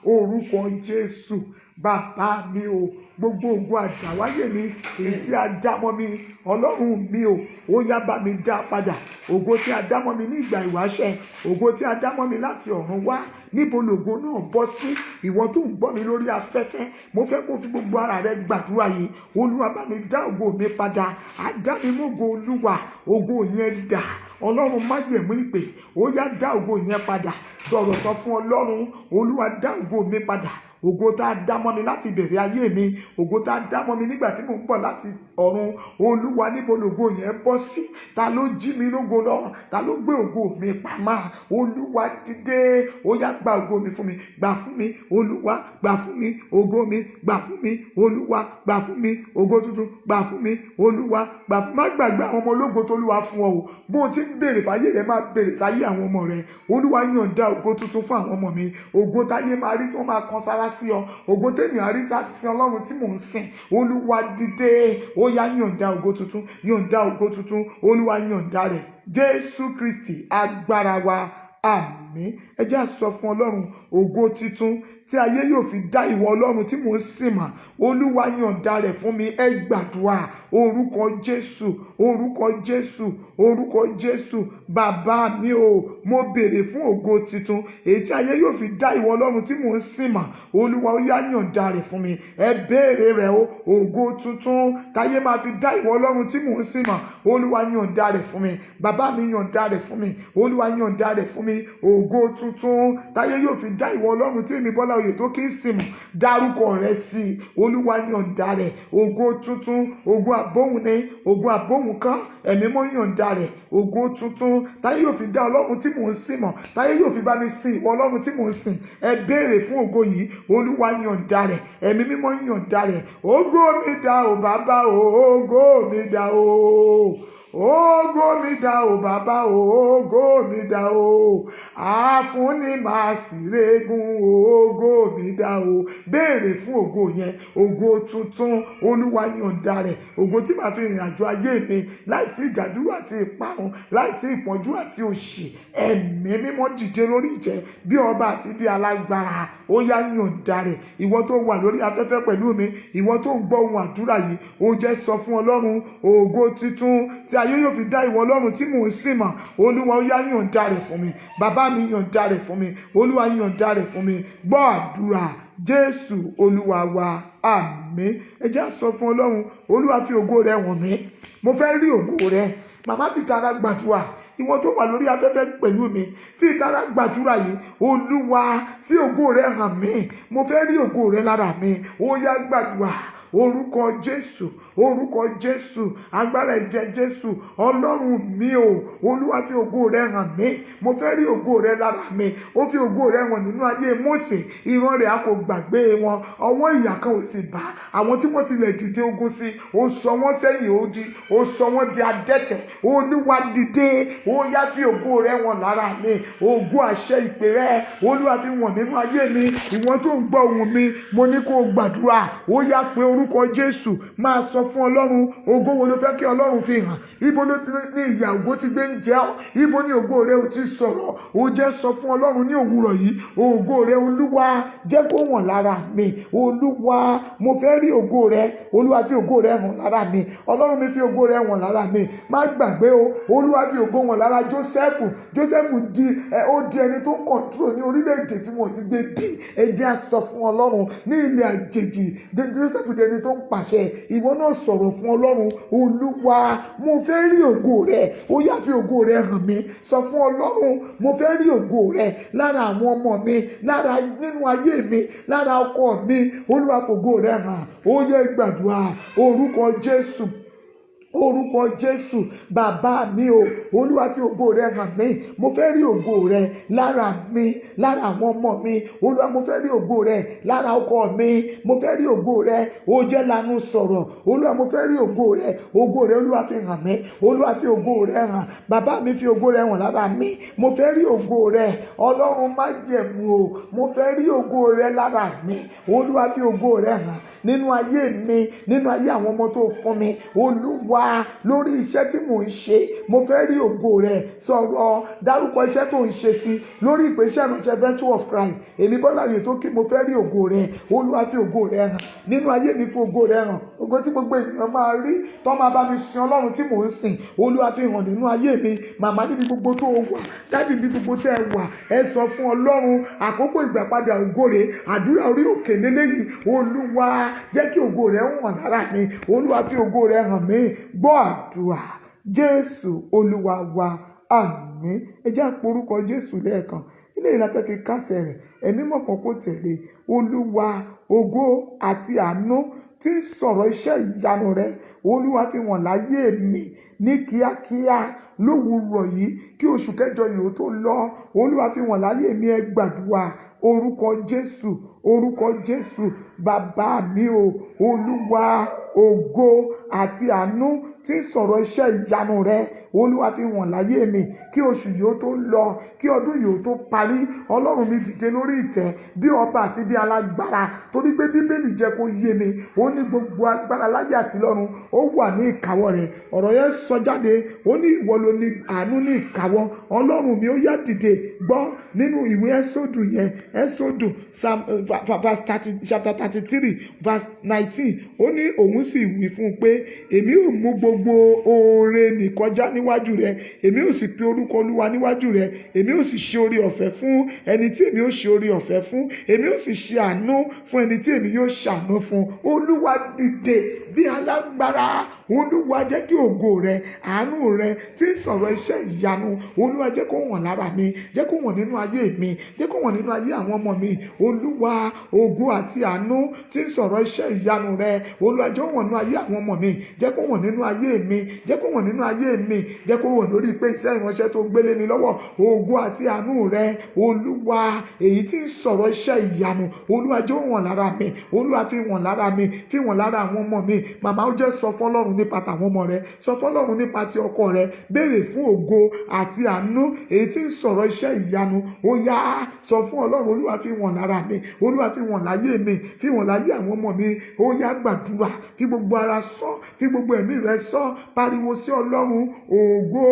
orúkọ Jésù. Bàbá mi o, gbogbo ògo àdáwáyé mi èyí tí a dá mọ́ mi, Ọlọ́run mi o, ó yá bá mi dá padà. Ògo tí a dá mọ́ mi ní ìgbà ìwáṣẹ̀, ògo tí a dá mọ́ mi láti ọ̀run wá, níbo lògo náà bọ́ sí? Ìwọ tó ń gbọ́ mi lórí afẹ́fẹ́, mo fẹ́ kó fi gbogbo ara rẹ gbàdúrà yìí. Olúwa, bá mi dá ògo mi padà. Àdáni mògo, Olúwa, ògo yẹn dà? Ọlọ́run májẹ̀mú ìpè, ó yá dá ògo yẹn padà. Sọ̀rọ̀ sọ fún Ọlọ́run. Olúwa, dá ògo mi padà. ògo tá a dá mọ́ mi láti ìbẹ̀rẹ̀ ayé mi, ògo tá a dá mọ́ mi nígbà tí mò ń bọ̀ láti ọ̀run. Olúwa, níbo lògo yẹn bọ́ sí? Ta ló jí mi lógo lọ? Ta ló gbé ògo mi pamọ́? Olúwa dìde, ó yá gba ògo mi fún mi, gbà fún mi. Olúwa, gbà fún mi ògo mi, gbà fún mi. Olúwa, gbà fún mi ògo tuntun, gbà fún mi. Olúwa, gbà fún mi. Má gbàgbé àwọn ọmọ ológo tó Olúwa fún ọ o. Bó o ti ń béèrè fáyé rẹ, máa béèrè sáyé àwọn ọmọ rẹ. Olúwa, yọ̀ǹda ògo tuntun fún àwọn ọmọ mi. Ògo táyé máa rí tí wọ́n máa kan sára sí ọ. Ògo tènìyàn rí tá sí Ọlọ́run tí mò ń sìn. Olúwa dìde, ó yá yọ̀ǹda ògo tuntun, yọ̀ǹda ògo tuntun. Olúwa, yọ̀ǹda rẹ̀. Jésù Kristi agbára wa. Àmín. Ẹ jẹ́ á sọ fún Ọlọ́run ògo titun tí ayé yóò fi dá ìwọ Ọlọ́run tí mò ń sìn mà. Olúwa, yọ̀ǹda rẹ̀ fún mi. Ẹ gbàdúrà orúkọ Jésù, orúkọ Jésù, orúkọ Jésù. Bàbá mi o, mo béèrè fún ògo titun èyí tí ayé yóò fi dá ìwọ Ọlọ́run tí mò ń sìn mà. Olúwa, ó yá yọ̀ǹda rẹ̀ fún mi. Ẹ béèrè rẹ̀ o, ògo tuntun táyé máa fi dá ìwọ Ọlọ́run tí mò ń sìn mà. Olúwa, yọ̀ǹda rẹ̀ fún mi. Bàbá mi, yọ̀ǹda rẹ̀ fún mi. Olúwa, yọ̀ǹda rẹ̀ fún mi. Ògo tuntun táyé yóò fi dá ìwọ Ọlọ́run tí èmi Bọ́lá Oyètókè ń sìn mà. Dárúkọ rẹ̀ sí i. Olúwa, yọ̀ǹda rẹ̀. Ògo tuntun, ògo àbóhùn ni, ògo àbóhùn kan. Ẹ̀mí mọ́ yọ̀ǹda rẹ̀. Ògo tuntun táyé yóò fi dá Ọlọ́run tí mò ń sìn mà. Táyé yóò fi bá mi sìn ìwọ Ọlọ́run tí mò ń sìn. Ẹ béèrè fún ògo yìí. Olúwa, yọ̀ǹda rẹ̀. Ẹ̀mí mímọ́ yọ̀ǹda rẹ̀. Ògo mi dà o bàbá o, ògo mi dà o. Ògo mi dà o bàbá o, ògo mi dà o. Àfúnni máa sì régún, ògo mi dà o. Béèrè fún ògo yẹn, ògo tuntun. Olúwa, yọ̀ǹda rẹ̀. Ògo tí màá fi rìn àjò ayé mi láìsí ìjàdúrà àti ìparun, láìsí ìpọ́njú àti òṣì. Ẹ̀mí mímọ́ dìde lórí ìtẹ́ bí ọba àti bí alágbára. Ó yá yọ̀ǹda rẹ̀. Ìwọ tó wà lórí afẹ́fẹ́ pẹ̀lú mi, ìwọ tó ń gbọ́ ohun àdúrà yìí, ó jẹ́ sọ fún Ọlọ́run ògo titun tí ayé yóò fi dá ìwọ Ọlọ́run tí mò ń sìn mà. Olúwa, ó yá yọ̀ǹda rẹ̀ fún mi. Bàbá mi, yọ̀ǹda rẹ̀ fún mi. Olúwa, yọ̀ǹda rẹ̀ fún mi. Gbọ́ àdúrà Jésù Olúwa wa. Àmín. Ẹ jẹ́ á sọ fún Ọlọ́run, Olúwa, fi ògo rẹ̀ wọ̀n mí. Mo fẹ́ rí ògo rẹ̀. Màmá, fi ìtara gbàdúrà. Ìwọ tó wà lórí afẹ́fẹ́ pẹ̀lú mi, fi ìtara gbàdúrà yìí. Olúwa, fi ògo rẹ̀ hàn mí. Mo fẹ́ rí ògo rẹ̀ lára mi. Ó yá gbàdúrà. Orúkọ Jésù, orúkọ Jésù, agbára ìjẹ Jésù. Ọlọ́run mi o, Olúwa, fi ògo rẹ̀ hàn mí. Mo fẹ́ rí ògo rẹ̀ lára mi. Ó fi ògo rẹ̀ hàn nínú ayé Mósè. Ìran rẹ̀ a kò gbàgbé wọn. Ọwọ́ ìyà kan ò sì bá àwọn tí wọ́n tilẹ̀ dìde ogun sí. Ó sọ wọ́n sẹ́yìn odi. Ó sọ wọ́n di adẹ́tẹ̀. Olúwa, dìde. Ó yá fi ògo rẹ̀ hàn lára mi. Ògo àṣẹ ìpè rẹ̀, Olúwa, fi hàn nínú ayé mi. Ìwọ tó ń gbọ́ ohùn mi, mo ní kó gbàdúrà. Ó yá pé orúkọ Jésù. Máa sọ fún Ọlọ́run ògo wo ló fẹ́ kí Ọlọ́run fi hàn. Ibo ló ní ìyà ògo ti gbé ń jẹ ọ́. Ibo ni ògo rẹ̀ ò ti sọ̀rọ̀. Ó jẹ́ sọ fún Ọlọ́run ní òwúrọ̀ yìí. Ògo rẹ̀, Olúwa, jẹ́ kó hàn lára mi. Olúwa, mo fẹ́ rí ògo rẹ̀. Olúwa, fi ògo rẹ̀ hàn lára mi. Ọlọ́run mi, fi ògo rẹ̀ hàn lára mi. Má gbàgbé o, Olúwa fi ògo hàn lára Jósẹ́fù. Jósẹ́fù di ẹni tó ń kọ̀ntró ní orílẹ̀-èdè tí wọ́n ti gbé bí. Ẹ jẹ́ á sọ fún Ọlọ́run ní ilẹ̀ àjèjì. Jósẹ́fù di ẹni tó ń pàṣẹ. Ìwọ náà sọ̀rọ̀ fún Ọlọ́run. Olúwa, mo fẹ́ rí ògo rẹ̀. Ó yá fi ògo rẹ̀ hàn mí. Sọ fún Ọlọ́run, mo fẹ́ rí ògo rẹ̀ lára àwọn ọmọ mi, lára nínú ayé mi, lára ọkọ mi. Olúwa, fògo rẹ̀ hàn. Ó yẹ gbàdúrà orúkọ Jésù. Orúkọ Jésù. Bàbá mi o, Olúwa, fi ògo rẹ̀ hàn mí. Mo fẹ́ rí ògo rẹ̀ lára mi, lára àwọn ọmọ mi. Olúwa, mo fẹ́ rí ògo rẹ̀ lára ọkọ mi. Mo fẹ́ rí ògo rẹ̀. Ó jẹ́ lanu sọ̀rọ̀. Olúwa, mo fẹ́ rí ògo rẹ̀. Ògo rẹ̀, Olúwa, fi hàn mí. Olúwa, fi ògo rẹ̀ hàn. Bàbá mi, fi ògo rẹ̀ hàn lára mi. Mo fẹ́ rí ògo rẹ̀. Ọlọ́run májẹ̀mú o, mo fẹ́ rí ògo rẹ̀ lára mi. Olúwa, fi ògo rẹ̀ hàn nínú ayé mi, nínú ayé àwọn ọmọ tó fún mi. Olúwa, lórí iṣẹ́ tí mò ń ṣe, mo fẹ́ rí ògo rẹ̀. Sọ̀rọ̀, dárúkọ iṣẹ́ tó ń ṣe sí lórí ìpèsè ìránṣẹ́ Virtue of Christ. Èmi Bọ́lá Oyètókè, mo fẹ́ rí ògo rẹ̀. Olúwa, fi ògo rẹ̀ hàn nínú ayé mi. Fi ògo rẹ̀ hàn. Ògo tí gbogbo ènìyàn máa rí tó máa bá mi sin Ọlọ́run tí mò ń sìn. Olúwa, fi hàn nínú ayé mi. Màmá, níbi gbogbo tó wà, dádì, níbi gbogbo tẹ́ ẹ wà, ẹ sọ fún Ọlọ́run àkókò ìgbàpadà ògo rẹ̀. Àdúrà orí òkè lélẹ́yìí. Olúwa, jẹ́ kí ògo rẹ̀ hàn lára mi. Olúwa, fi ògo rẹ̀ hàn mí. Gbọ́ àdúrà Jésù Olúwa wa. àmín. Ẹ jẹ́ á pe orúkọ Jésù lẹ́ẹ̀kan. Eléyìí la fẹ́ fi kásẹ̀ rẹ̀. Ẹ̀mí mímọ́ kan kó tẹ̀lé. Olúwa, ògo àti àánú tí ń sọ̀rọ̀ iṣẹ́ ìyanu rẹ̀, Olúwa fi hàn láyé mi ní kíákíá lówùúrọ̀ yìí kí oṣù kẹjọ yìí ó tó lọ. Olúwa fi hàn láyé mi. Ẹ gbàdúrà orúkọ Jésù, orúkọ Jésù. Bàbá mi o, Olúwa, ògo àti àánú tí ń sọ̀rọ̀ iṣẹ́ ìyanu rẹ̀, Olúwa fi hàn láyé mi kí oṣù yìí ó tó lọ, kí ọdún yìí ó tó parí. Ọlọ́run mi dìde lórí ìtẹ́ bí ọba àti bí alágbára, torí pé Bíbélì jẹ́ kó yé mi. Ó ní gbogbo agbára láyé àti lọ́run ó wà ní ìkáwọ́ rẹ̀. Ọ̀rọ̀ yẹn sọ jáde, ó ní ìwọ ló ní àánú ní ìkáwọ́. Ọlọ́run mi ó yá dìde. Gbọ́ nínú ìwé Ẹ́sódù yẹn, Ẹ́sódù chapter 33 verse 19, ó ní òun sì wí fún un pé èmi ò mú gbogbo oore nì kọjá níwájú rẹ, èmi ò sì pe orúkọ Olúwa níwájú rẹ, èmi ò sì ṣe oore ọ̀fẹ́ fún ẹni tí èmi ò ṣe oore ọ̀fẹ́ fún, èmi ò sì ṣe àánú fún ẹni tí èmi yóò ṣàánú fún. Olúwa dìde bí alágbára. Olúwa jẹ́ kí ògo rẹ, àánú rẹ tí ń sọ̀rọ̀ iṣẹ́ ìyanu, Olúwa jẹ́ kó hàn lára mi, jẹ́ kó hàn nínú ayé mi, jẹ́ kó hàn nínú ayé àwọn ọmọ mi. Olúwa, ògo àti àánú tí ń sọ̀rọ̀ iṣẹ́ ìyanu rẹ, Olúwa jẹ́ kó hàn nínú ayé àwọn ọmọ mi, jẹ́ kó hàn nínú ayé mi, jẹ́ kó hàn nínú ayé mi, jẹ́ kó hàn lórí pé iṣẹ́ ìránṣẹ́ tó gbélé mi lọ́wọ́. Ògo àti àánú rẹ, Olúwa, èyí tí ń sọ̀rọ̀ iṣẹ́ ìyanu, Olúwa jẹ́ kó hàn lára mi. Olúwa fi hàn lára mi, fi hàn lára àwọn ọmọ mi. Màmá, ó jẹ́ sọ fún Ọlọ́run nípa tàwọn ọmọ rẹ, sọ fún Ọlọ́run nípa ti ọkọ rẹ, béèrè fún ògo àti àánú èyí tí ń sọ̀rọ̀ iṣẹ́ ìyanu. Ó yá sọ fún Ọlọ́run, Olúwa fi hàn lára mi, Olúwa fi hàn láyé mi, fi hàn láyé àwọn ọmọ mi. Ó yá gbàdúrà, fi gbogbo ara sọ, fi gbogbo ẹ̀mí rẹ sọ, pariwo sí Ọlọ́run. Ògo,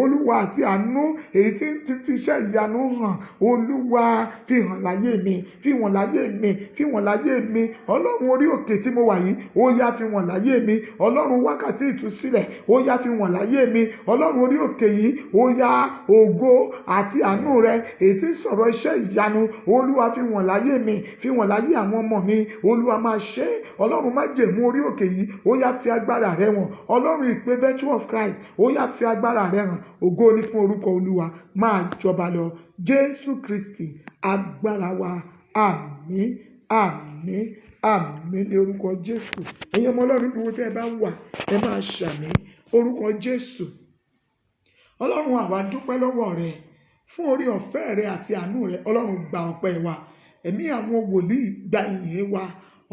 Olúwa àti àánú èyí tí ń fi iṣẹ́ ìyanu hàn, Olúwa fi hàn láyé mi, fi hàn láyé mi, fi hàn láyé mi. Ọlọ́run orí òkè tí mo wà yìí, ó yá fi hàn láyé mi. Ọlọ́run wákàtí ìtúsílẹ̀, ó yá fi hàn láyé mi. Ọlọ́run orí òkè yìí, ó yá ògo àti àánú rẹ èyí tí ń sọ̀rọ̀ iṣẹ́ ìyanu, Olúwa fi hàn láyé mi, fi hàn láyé àwọn ọmọ mi. Olúwa máa ṣe. Ọlọ́run má jẹ̀mú orí òkè yìí, ó yá fi agbára rẹ hàn. Ọlọ́run ìpè Virtue of Christ, ó yá fi agbára rẹ hàn. Ògo ni fún orúkọ Olúwa. Máa jọba lọ. Jésù Kristi agbára wa. Àmín, àmín, àmín ní orúkọ Jésù. Ẹ̀yin ọmọ Ọlọ́run níbi wo tẹ́ ẹ bá wà, ẹ máa ṣàmín orúkọ Jésù. Ọlọ́run, àwa dúpẹ́ lọ́wọ́ rẹ fún oore ọ̀fẹ́ rẹ àti àánú rẹ. Ọlọ́run, gba ọpẹ́ wa. Ẹ̀mí àwọn wòlíì, gba ìyìn wa.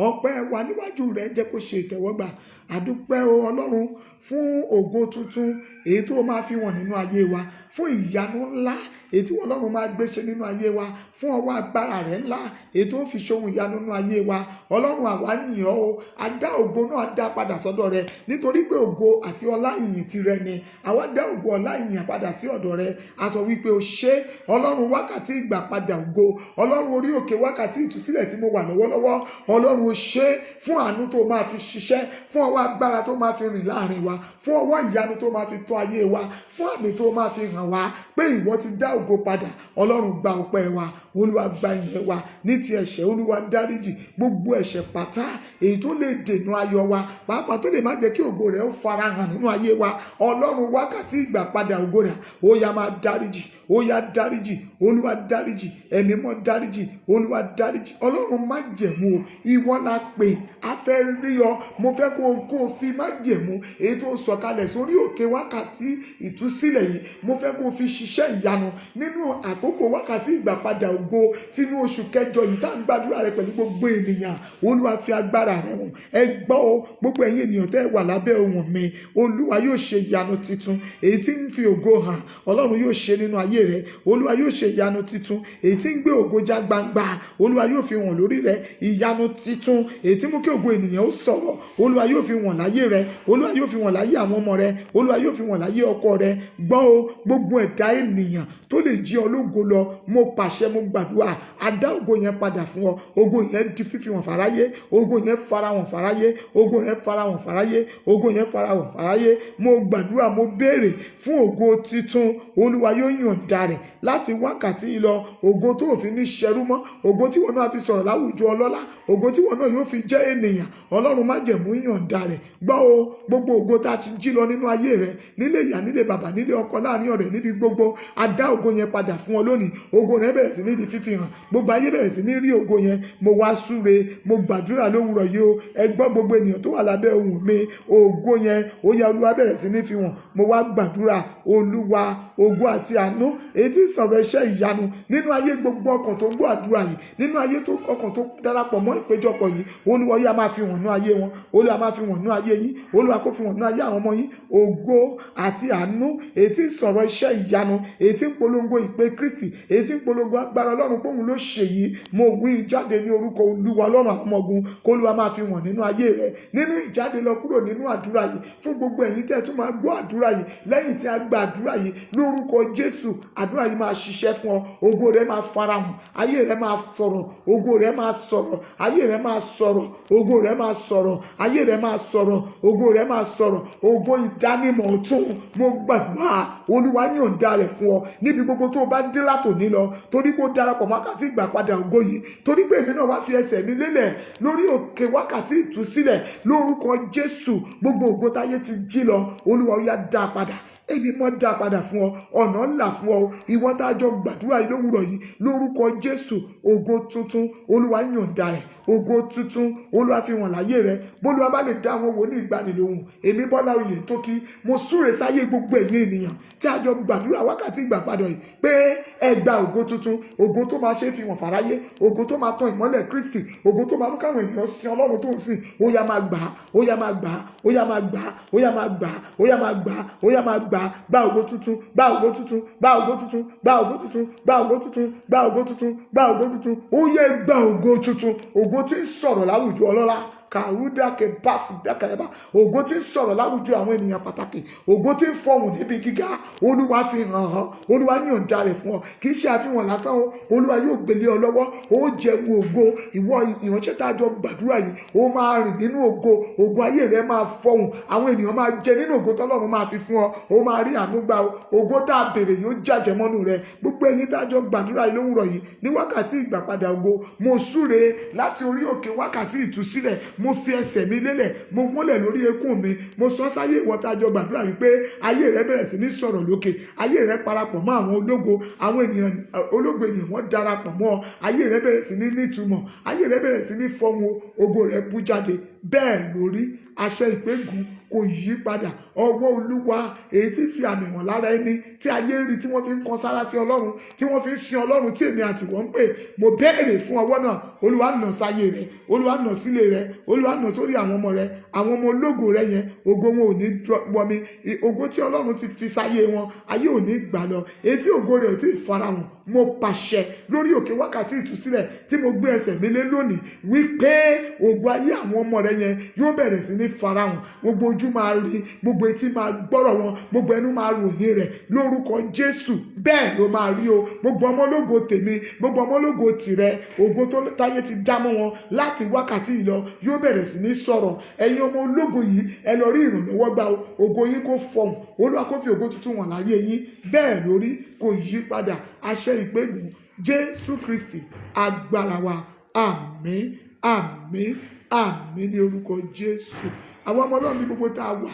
Ọpẹ́ wa níwájú rẹ jẹ́ kó ṣe ìtẹ́wọ́gbà. Àdúpẹ́ o Ọlọ́run fún ògo tuntun èyí tó máa fi hàn nínú ayé wa, fún ìyanu ńlá èyí tí Ọlọ́run máa gbé ṣe nínú ayé wa, fún ọwọ́ agbára rẹ̀ ńlá èyí tó fi ṣohun ìyanu nínú ayé wa. Ọlọ́run, àwa yìn ọ́ o. A dá ògo náà dá padà sọ́dọ̀ rẹ nítorí pé ògo àti ọlá ìyìn tirẹ ni. Àwa dá ògo ọlá ìyìn padà sí ọ̀dọ̀ rẹ. A sọ wípé o ṣé Ọlọ́run wákàtí ìgbà padà ògo. Ọlọ́run orí òkè wákàtí ìtúsílẹ̀ tí mo wà lọ́wọ́lọ́wọ́. Ọlọ́run, o ṣé fún àánú tó máa fi ṣiṣẹ́, fún ọwọ́ agbára tó máa fi rìn láàrin wa, fún ọwọ́ ìyanu tó máa fi tọ́ ayé wa, fún àmì tó máa fi hàn wá pé ìwọ ti dá ògo padà. Ọlọ́run, gba ọpẹ́ wa. Olúwa, gba ìyìn wa. Ní ti ẹ̀ṣẹ̀, Olúwa dáríjì gbogbo ẹ̀ṣẹ̀ pátá èyí tó lè dènà ayọ̀ wa, pàápàá tó lè má jẹ́ kí ògo rẹ̀ ó farahàn nínú ayé wa. Ọlọ́run, wákàtí ìgbà padà ògo rẹ̀, ó yá máa dáríjì, ó yá dáríjì. Olúwa dáríjì, ẹ̀mí mọ́ dáríjì, Olúwa dáríjì. Ọlọ́run, má jẹ̀mú o. Ìwọ la pè, a fẹ́ rí ọ. Mo fẹ́ kó o fi má jẹ̀mú èyí tó sọ̀kalẹ̀ sórí òkè wákàtí ìtúsílẹ̀ yìí. Mo fẹ́ kó o fi ṣiṣẹ́ ìyanu nínú àkókò wákàtí ìgbàpadà ògo tinú oṣù kẹjọ yìí tá à ń gbàdúrà rẹ pẹ̀lú gbogbo ènìyàn. Olúwa, fi agbára rẹ hàn. Ẹ gbọ́ o, gbogbo ẹ̀yin ènìyàn tẹ́ wà lábẹ́ ohùn mi. Olúwa yóò ṣe ìyanu titun èyí tí ń fi ògo hàn. Ọlọ́run yóò ṣe nínú ayé rẹ. Olúwa yóò ṣe ìyanu titun èyí tí ń gbé ògo já gbangba. Olúwa yóò fi hàn lórí rẹ. Ìyanu titun èyí tí mú kí ògo ènìyàn ó sọ̀rọ̀. Olúwa yóò fi hàn láyé rẹ. Olúwa yóò fi hàn láyé àwọn ọmọ rẹ. Olúwa yóò fi hàn láyé ọkọ rẹ. Gbọ́ o, gbogbo ẹ̀dá ènìyàn tó lè jí ológo lọ, mo pàṣẹ, mo gbàdúrà, a dá ògo yẹn padà fún ọ. Ògo yẹn di fífi hàn fáráyé. Ògo yẹn farahàn fáráyé. Ògo yẹn farahàn fáráyé. Ògo yẹn farahàn fáráyé. Mo gbàdúrà, mo béèrè fún ògo titun. Olúwa yóò yọ̀ǹda rẹ̀ láti wákàtí lọ. Ògo tó fi ní ṣẹrú mọ́. Ògo tí wọn náà fi sọ̀rọ̀ láwùjọ ọlọ́lá. Ògo tí wọn náà yóò fi jẹ́ ènìyàn. Ọlọ́run májẹ̀mú yọ̀ǹda rẹ̀. Gbọ́ o, gbogbo ògo tá a ti jí lọ nínú ayé rẹ, nílé ìyá, nílé bàbá, nílé ọkọ, láàrin ọ̀rẹ́, níbi gbogbo, a dá ògo yẹn padà fún ọ lónìí. Ògo rẹ bẹ̀rẹ̀ sí ní di fífi hàn. Gbogbo ayé bẹ̀rẹ̀ sí ní rí ògo yẹn. Mo wá súre, mo gbàdúrà lówùrọ̀ yìí o. Ẹ gbọ́ gbogbo ènìyàn tó wà lábẹ́ ohùn mi. Ògo yẹn ó yá Olúwa bẹ̀rẹ̀ sí ní fi hàn. Mo wá gbàdúrà, Olúwa, ògo àti àánú èyí tí sọ̀rọ̀ iṣẹ́ ìyanu nínú ayé gbogbo ọkàn tó gbọ́ àdúrà yìí, nínú ayé tó ọkàn tó darapọ̀ mọ́ ìpéjọpọ̀ yìí. Olúwa ó yá máa fi hàn nínú ayé wọn. Olúwa máa fi hàn nínú ayé yín. Olúwa kó fi hàn nínú ayé àwọn ọmọ yín. Ògo àti àánú èyí tí sọ̀rọ̀ iṣẹ́ ìyanu, èyí tí ń polongo ìpè Kristi, èyí tí ń polongo agbára Ọlọ́run pé òun ló ṣe yìí. Mo wí jáde ní orúkọ Olúwa Ọlọ́run àwọn ọmọ ogun, kó Olúwa máa fi hàn nínú ayé rẹ. Nínú ìjáde lọ kúrò nínú àdúrà yìí, fún gbogbo ẹ̀yin tẹ́ tún máa gbọ́ àdúrà yìí lẹ́yìn tí a gba àdúrà yìí lórúkọ Jésù, àdúrà yìí máa ṣiṣẹ́ fún ọ. Ògo rẹ máa farahàn, ayé rẹ máa sọ̀rọ̀, ògo rẹ máa sọ̀rọ̀, ayé rẹ máa sọ̀rọ̀, ògo rẹ máa sọ̀rọ̀, ayé rẹ máa sọ̀rọ̀, ògo rẹ máa sọ̀rọ̀. Ògo ìdánimọ̀ ọ̀tun, mo gbàdúrà Olúwa yọ̀ǹda rẹ̀ fún ọ níbi gbogbo tó bá dé látòní lọ, torí pé ó darapọ̀ mọ́ wákàtí ìgbàpadà ògo yìí, torí pé èmi náà wá fi ẹsẹ̀ mi lélẹ̀ lórí òkè wákàtí ìtúsílẹ̀ lórúkọ Jésù. Gbogbo ògo táyé ti jí lọ, Olúwa ó yá dá padà. Èmi mọ́ dá padà fún ọ, ọ̀nà ńlá fún ọ. Ìwọ tá a jọ gbàdúrà yìí lówùrọ̀ yìí lórúkọ Jésù, ògo tuntun Olúwa yọ̀ǹda rẹ̀, ògo tuntun Olúwa fi hàn láyé rẹ. Bólúwa bá lè dá àwọn wòlíì ìgbanilóhùn, èmi Bọ́lá Oyètókí, mo súre sáyé gbogbo ẹ̀yin ènìyàn tí a jọ gbàdúrà wákàtí ìgbàpadà yìí pé ẹ gba ògo tuntun, ògo tó máa ṣe fi hàn fàráyé, ògo tó máa tan ìmọ́lẹ̀ Kristi, ògo tó máa mú káwọn ènìyàn sin Ọlọ́run tó ń sìn. Ó yá máa gbà, ó yá máa gbà, ó yá máa gbà, ó yá máa gbà, ó yá máa gbà, ó yá máa gbà. Gba ògo tuntun, gba ògo tuntun, gba ògo tuntun, gba ògo tuntun, gba ògo tuntun, gba ògo tuntun, gba ògo tuntun. Ó yẹ gba ògo tuntun, ògo tí ń sọ̀rọ̀ láwùjọ ọlọ́lá. Kàrúdà kẹ báàsì dákàyàbá, ògo tí ń sọ̀rọ̀ láwùjọ àwọn ènìyàn pàtàkì, ògo tí ń fọhùn níbi gíga. Olúwa fi hàn án, Olúwa yọ̀ǹda rẹ̀ fún ọ. Kì í ṣe àfihàn lásán o, Olúwa yóò gbélé ọ lọ́wọ́. Ó jẹun ògo. Ìwọ ìránṣẹ́ tá a jọ gbàdúrà yìí, ó máa rìn nínú ògo. Ògo ayé rẹ máa fọhùn, àwọn ènìyàn máa jẹ nínú ògo tọ́lọ́run máa fi fún ọ. Ó máa rí àánú gbà o. Ògo tá a béèrè yóò jàjẹ́ mọ́nú rẹ. Gbogbo ẹ̀yin tá a jọ gbàdúrà yìí lówùrọ̀ yìí ní wákàtí ìgbàpadà ògo, mo súre láti orí òkè wákàtí ìtúsílẹ̀. Mo fi ẹsẹ̀ mi lélẹ̀, mo wólẹ̀ lórí eékún mi, mo sọ sáyé ìwọ tá a jọ gbàdúrà wípé ayé rẹ bẹ̀rẹ̀ sí ní sọ̀rọ̀ lókè, ayé rẹ parapọ̀ mọ́ àwọn ológo, àwọn ènìyàn ológo ènìyàn wọ́n darapọ̀ mọ́ ọ, ayé rẹ bẹ̀rẹ̀ sí ní nítumọ̀, ayé rẹ bẹ̀rẹ̀ sí ní fọhùn, ògo rẹ bú jáde. Bẹ́ẹ̀ lórí, àṣẹ ìpégun kò yí padà. Ọwọ́ Olúwa èyí tí fi àmì hàn lára ẹni tí ayé ń rí, tí wọ́n fi ń kan sára sí Ọlọ́run, tí wọ́n fi ń sin Ọlọ́run tí èmi àti wọ́n ń pè, mo béèrè fún ọwọ́ náà. Olúwa nà sáyé rẹ, Olúwa nà sílé rẹ, Olúwa nà sórí àwọn ọmọ rẹ, àwọn ọmọ ológo rẹ yẹn. Ògo wọn ò ní wọmi, ògo tí Ọlọ́run ti fi sáyé wọn, ayé ò ní gbà lọ. Èyí tí ògo rẹ̀ ò tí ì farahàn, mo pàṣẹ lórí òkè wákàtí ìtúsílẹ̀ tí mo gbé ẹsẹ̀ mi lé lónìí wípé ògo ayé àwọn ọmọ rẹ yẹn yóò bẹ̀rẹ̀ sí ní farahàn. Gbogbo ojú máa rí, gbogbo etí máa gbọ́rọ̀ wọn, gbogbo ẹnu máa ròyìn rẹ̀ lórúkọ Jésù. Bẹ́ẹ̀ ló máa rí o. Gbogbo ọmọ ológo tèmi, gbogbo ọmọ ológo tìrẹ, ògo tó táyé ti dá mọ́ wọn láti wákàtí yìí lọ yóò bẹ̀rẹ̀ sí ní sọ̀rọ̀. Ẹ̀yin ọmọ ológo yìí, ẹ lọ rí ìrànlọ́wọ́ gbà o. Ògo yín kó fọhùn, Olúwa kó fi ògo tuntun hàn láyé yín. Bẹ́ẹ̀ lórí, kò yí padà. Àṣẹ ìpégun Jésù Kristi agbára wa. Àmín, àmín, àmín ní orúkọ Jésù. Àwọn ọmọ Ọlọ́run ní gbogbo tá a wà,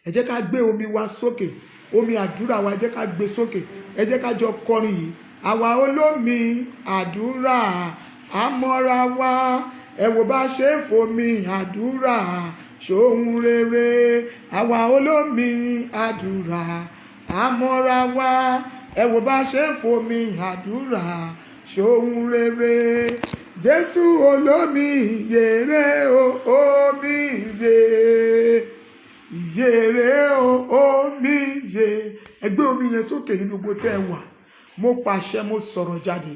ẹ jẹ́ ká gbé omi wa sókè, omi àdúrà wa ẹ jẹ́ ká gbé sókè, ẹ jẹ́ ká jọ kọrin yìí. Àwa olómi àdúrà àmọ́ra wa, ẹ wò bá ṣe ń fomi àdúrà ṣohun rere. Àwa olómi àdúrà àmọ́ra wa, ẹ wò bá ṣe ń fomi àdúrà ṣohun rere. Jésù olómi ìyèrè o, omi ìyè, ìyèrè o, omi ìyè. Ẹ gbé omi yẹn sókè ní gbogbo tẹ́ ẹ wà. Mo pàṣẹ, mo sọ̀rọ̀ jáde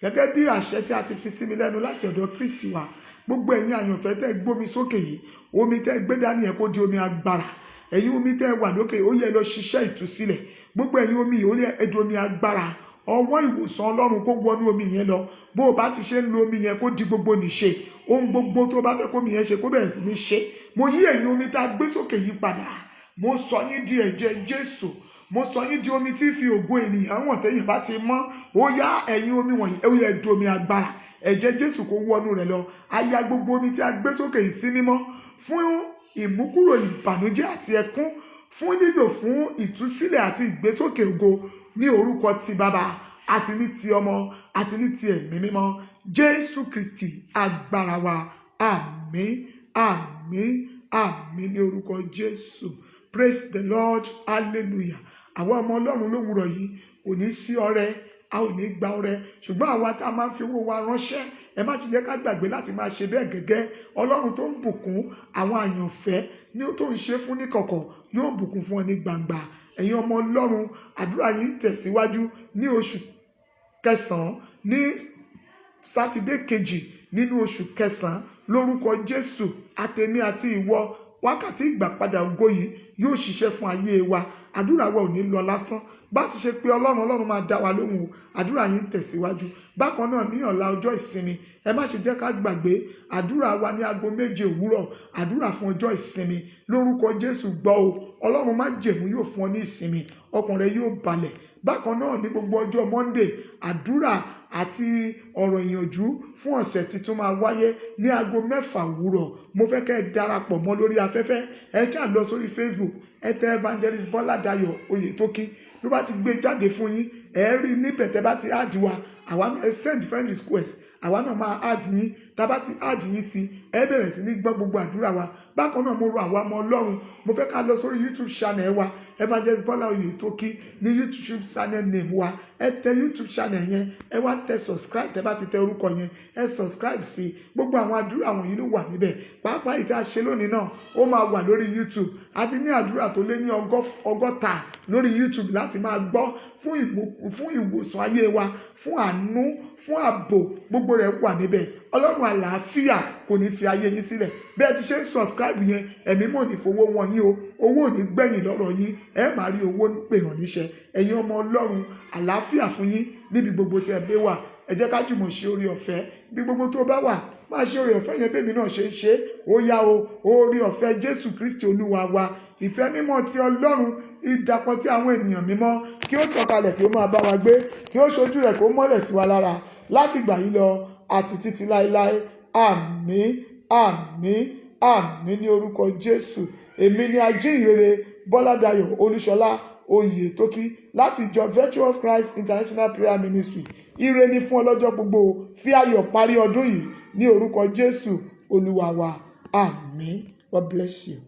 gẹ́gẹ́ bí àṣẹ tí a ti fi sí mi lẹ́nu láti ọ̀dọ̀ Kristi wá. Gbogbo ẹ̀yin àyànfẹ́ tẹ́ gbómi sókè yìí, omi tẹ́ gbé dání yẹn kó di omi agbára. Ẹ̀yin omi tẹ́ wà lókè, ó yẹ lọ ṣiṣẹ́ ìtúsílẹ̀. Gbogbo ẹ̀yin omi yìí, ó yẹ ẹ di omi agbára. Ọwọ́ ìwòsàn Ọlọ́run kó wọnú omi yẹn lọ. Bó o bá ti ṣe ń lo omi yẹn kó di gbogbo nìṣe. Ohun gbogbo tó bá fẹ́ kó omi yẹn ṣe kó bẹ̀rẹ̀ sí ní ṣe. Mo yí ẹ̀yin omi tá gbé sókè yìí padà. Mo sọ yín di ẹ̀jẹ̀ Jésù. mo sọ yín di omi tí fi ògo ènìyàn wọ̀n tẹ́yìn bá ti mọ́. Ó yá ẹ̀yin omi wọ̀nyí ó yẹ di omi agbára. Ẹ̀jẹ̀ Jésù kó wọnú rẹ̀ lọ. Aya gbogbo omi tí a gbé sókè yìí sí mímọ́ fún ìmúkúrò ìbànújẹ́ àti ẹkún, fún lílò fún ìtúsílẹ̀ àti ìgbésókè ògo ní orúkọ ti Baba àti ní ti Ọmọ àti ní ti Ẹ̀mí Mímọ́. Jésù Kristi agbára wa. Àmín, àmín, àmín ní orúkọ Jésù. Praise the Lord. Hallelujah. Àwa ọmọ Ọlọ́run lówùrọ̀ yìí kò ní sí ọrẹ, a ò ní gba ọrẹ, ṣùgbọ́n àwa tá a máa ń fi owó wa ránṣẹ́, ẹ má ti jẹ́ ká gbàgbé láti máa ṣe bẹ́ẹ̀ gẹ́gẹ́. Ọlọ́run tó ń bùkún àwọn àyànfẹ́ ní tó ń ṣe fún níkọ̀kọ̀ yóò bùkún fún ọ ní gbangba. Ẹ̀yin ọmọ Ọlọ́run, àdúrà yìí ń tẹ̀síwájú ní oṣù kẹsàn-án, ní sátidé kejì nínú oṣù kẹsàn-án. Lórúkọ Jésù, àtèmi àti ìwọ, wákàtí ìgbàpadà ògo yìí yóò ṣiṣẹ́ fún ayé wa. Àdúrà wa ò ní lọ lásán. Bá ti ṣe pé Ọlọ́run máa dá wa lóhùn o. Àdúrà yìí ń tẹ̀síwájú. Bákan náà ní ọ̀la ọjọ́ ìsinmi, ẹ má ṣe jẹ́ ká gbàgbé àdúrà wa ní aago 7 òwúrọ̀, àdúrà fún ọjọ́ ìsinmi. Lórúkọ Jésù gbọ́ o. Ọlọ́run májẹ̀mú yóò fún ọ ní ìsinmi, ọkàn rẹ yóò balẹ̀. Bákan náà ní gbogbo ọjọ́ Monday, àdúrà àti ọ̀rọ̀ ìyànjú fún ọ̀sẹ̀ tuntun máa wáyé ní aago 6 òwúrọ̀. Mo fẹ́ kẹ́ ẹ darapọ̀ mọ́ lórí afẹ́fẹ́. Ẹ já lọ sórí Facebook, ẹ tẹ Evangelist Bọ́ládayọ̀ Oyètókí. Ló bá ti gbé jáde fún yín, ẹ rí níbẹ̀ tẹ́ bá ti add wa. Àwa náà ẹ send friend request. Àwa náà máa add yín. Tá bá ti add yín sí, ẹ bẹ̀rẹ̀ sí ní gbọ́ gbogbo àdúrà wa. Bákan náà mo rọ̀ àwa ọmọ Ọlọ́run, mo fẹ́ ká lọ sórí YouTube channel wa, Evangelist Bọ́lá Oyètókí ní YouTube channel name wa. Ẹ tẹ YouTube channel yẹn, ẹ wá tẹ subscribe. Tẹ́ bá ti tẹ orúkọ yẹn, ẹ subscribe sí. Gbogbo àwọn àdúrà wọ̀nyí ló wà níbẹ̀. Pàápàá ìta ṣe lónìí náà, ó máa wà lórí YouTube. A ti ní àdúrà tó lé ní 100 lórí YouTube láti máa gbọ́ fún ìwòsàn ayé wa, fún àánú, fún ààbò. Gbogbo rẹ̀ wà níbẹ̀. Ọlọ́run àlàáfíà kò ní fi ayé yín sílẹ̀. Bí ẹ ti ṣe ń subscribe yẹn, ẹ̀mí mọ̀ ní fowó wọn yín o. Owó ò ní gbẹ̀yìn lọ́rọ̀ yín. Ẹ máa rí owó pè hàn níṣẹ́. Ẹ̀yin ọmọ Ọlọ́run, àlàáfíà fún yín níbi gbogbo tí ẹ bá wà. Ẹ jẹ́ ká jùmọ̀ ṣe oore ọ̀fẹ́. Bí gbogbo tó bá wà, máa ṣe oore ọ̀fẹ́ yẹn bẹ́ẹ̀ mi náà ṣe ń ṣe. Ó yá o, oore ọ̀fẹ́ Jésù Kristi Olúwa wa, ìfẹ́ mímọ́ ti Ọlọ́run, ìdàpọ̀ tí àwọn ènìyàn mímọ́ kí ó sọ̀kalẹ̀ kí ó máa bá wa gbé, kí ó ṣojú rẹ̀ kó mọ́lẹ̀ sí wa lára láti ìgbà yìí lọ àti títí láéláé. Àmín, àmín, àmín ní orúkọ Jésù. Èmi ni ajínrere Bọ́ládayọ̀ Olúṣọlá Oyètókí láti ìjọ Virtue of Christ International Prayer Ministry. Ire ni fún ọlọ́jọ́ gbogbo. Fi ayọ̀ parí ọdún yìí ní orúkọ Jésù Olúwa wa. Àmín. God bless you.